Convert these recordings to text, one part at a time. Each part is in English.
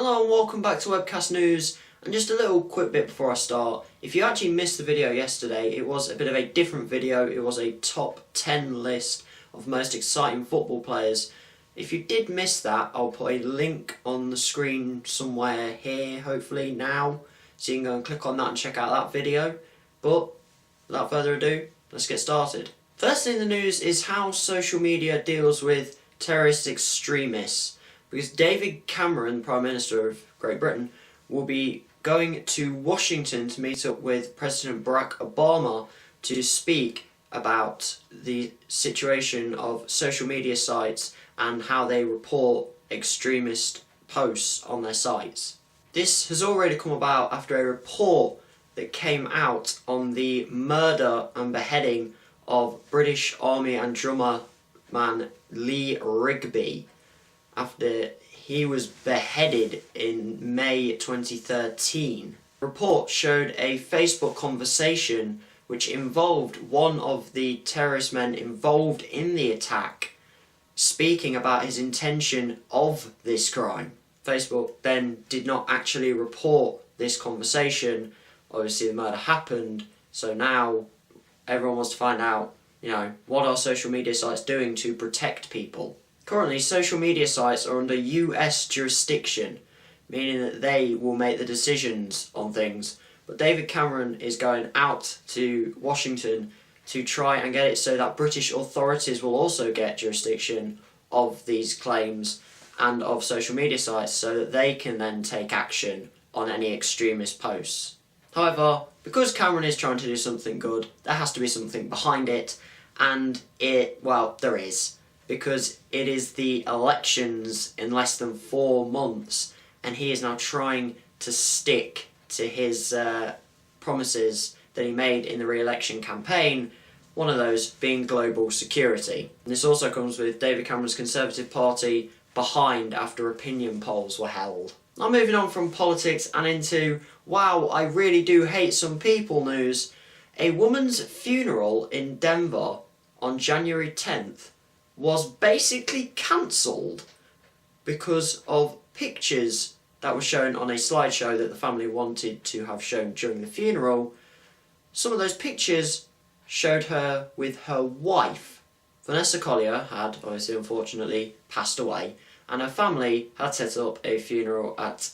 Hello and welcome back to Webcast News, and just a little quick bit before I start. If you actually missed the video yesterday, it was a bit of a different video. It was a top 10 list of most exciting football players. If you did miss that, I'll put a link on the screen somewhere here, hopefully now, so you can go and click on that and check out that video. But without further ado, let's get started. First thing in the news is how social media deals with terrorist extremists. Because David Cameron, Prime Minister of Great Britain, will be going to Washington to meet up with President Barack Obama to speak about the situation of social media sites and how they report extremist posts on their sites. This has already come about after a report that came out on the murder and beheading of British Army and drummer man Lee Rigby, after he was beheaded in May 2013. The report showed a Facebook conversation which involved one of the terrorist men involved in the attack speaking about his intention of this crime. Facebook then did not actually report this conversation. Obviously the murder happened, so now everyone wants to find out, what are social media sites doing to protect people? Currently, social media sites are under US jurisdiction, meaning that they will make the decisions on things. But David Cameron is going out to Washington to try and get it so that British authorities will also get jurisdiction of these claims and of social media sites so that they can then take action on any extremist posts. However, because Cameron is trying to do something good, there has to be something behind it, and there is. Because it is the elections in less than 4 months, and he is now trying to stick to his promises that he made in the re-election campaign, one of those being global security. And this also comes with David Cameron's Conservative Party behind after opinion polls were held. Now moving on from politics and into, wow, I really do hate some people news. A woman's funeral in Denver on January 10th was basically cancelled because of pictures that were shown on a slideshow that the family wanted to have shown during the funeral. Some of those pictures showed her with her wife. Vanessa Collier had, obviously unfortunately, passed away, and her family had set up a funeral at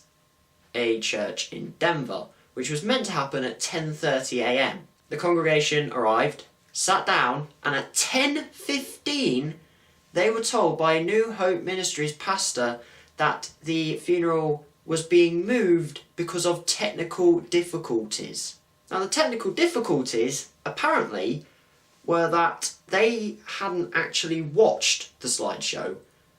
a church in Denver, which was meant to happen at 10:30 a.m. The congregation arrived, sat down, and at 10:15 they were told by a New Hope Ministries pastor that the funeral was being moved because of technical difficulties. Now the technical difficulties, apparently, were that they hadn't actually watched the slideshow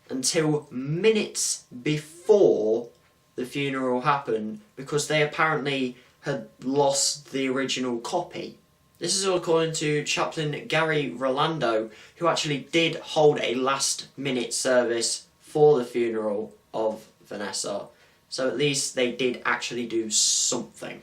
until minutes before the funeral happened, because they apparently had lost the original copy. This is all according to Chaplain Gary Rolando, who actually did hold a last-minute service for the funeral of Vanessa. So at least they did actually do something.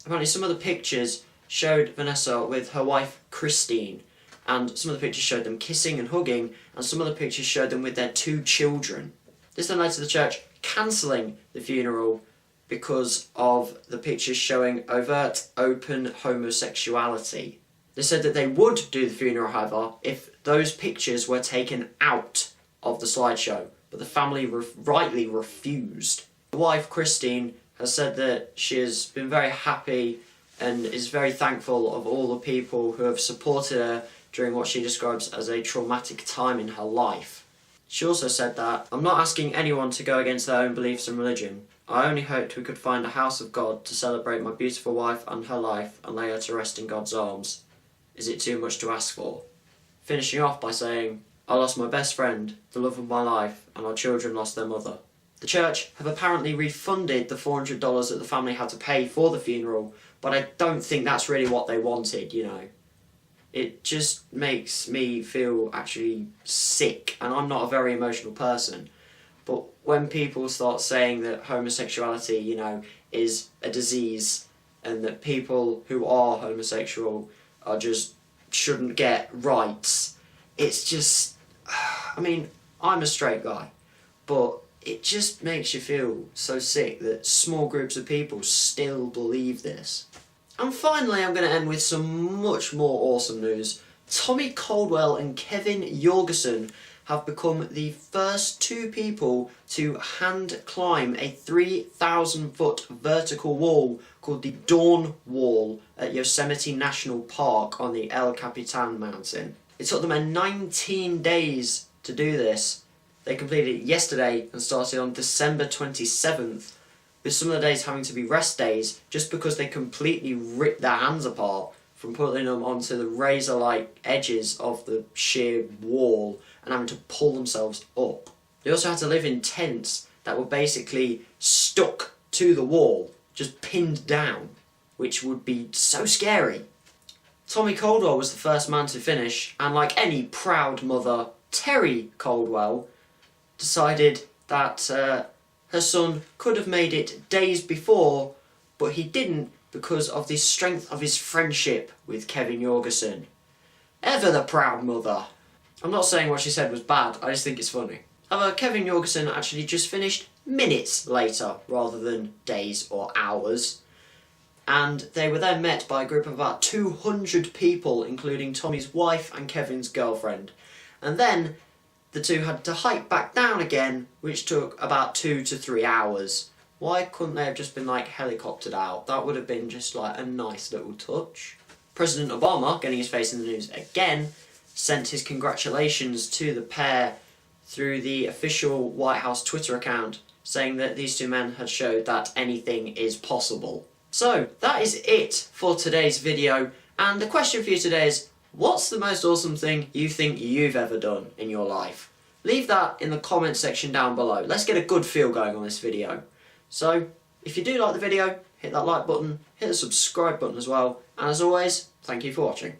Apparently some of the pictures showed Vanessa with her wife Christine, and some of the pictures showed them kissing and hugging, and some of the pictures showed them with their 2 children. This then led to the church cancelling the funeral because of the pictures showing overt, open homosexuality. They said that they would do the funeral, however, if those pictures were taken out of the slideshow, but the family rightly refused. The wife, Christine, has said that she has been very happy and is very thankful of all the people who have supported her during what she describes as a traumatic time in her life. She also said that, "I'm not asking anyone to go against their own beliefs and religion. I only hoped we could find a house of God to celebrate my beautiful wife and her life and lay her to rest in God's arms. Is it too much to ask for?" Finishing off by saying, "I lost my best friend, the love of my life, and our children lost their mother." The church have apparently refunded the $400 that the family had to pay for the funeral, but I don't think that's really what they wanted, It just makes me feel actually sick, and I'm not a very emotional person. But when people start saying that homosexuality, is a disease, and that people who are homosexual shouldn't get rights, it's just, I'm a straight guy, but it just makes you feel so sick that small groups of people still believe this. And finally, I'm going to end with some much more awesome news. Tommy Caldwell and Kevin Jorgensen have become the first two people to hand climb a 3,000-foot vertical wall called the Dawn Wall at Yosemite National Park on the El Capitan mountain. It took them 19 days to do this. They completed it yesterday and started on December 27th, with some of the days having to be rest days just because they completely ripped their hands apart from putting them onto the razor-like edges of the sheer wall and having to pull themselves up. They also had to live in tents that were basically stuck to the wall, just pinned down, which would be so scary. Tommy Caldwell was the first man to finish, and like any proud mother, Terry Caldwell decided that her son could have made it days before, but he didn't because of the strength of his friendship with Kevin Jorgensen. Ever the proud mother. I'm not saying what she said was bad, I just think it's funny. However, Kevin Jorgensen actually just finished minutes later rather than days or hours. And they were then met by a group of about 200 people, including Tommy's wife and Kevin's girlfriend. And then the two had to hike back down again, which took about 2 to 3 hours. Why couldn't they have just been like helicoptered out? That would have been just like a nice little touch. President Obama, getting his face in the news again, sent his congratulations to the pair through the official White House Twitter account, saying that these two men had showed that anything is possible. So, that is it for today's video, and the question for you today is, what's the most awesome thing you think you've ever done in your life? Leave that in the comment section down below. Let's get a good feel going on this video. So, if you do like the video, hit that like button, hit the subscribe button as well, and as always, thank you for watching.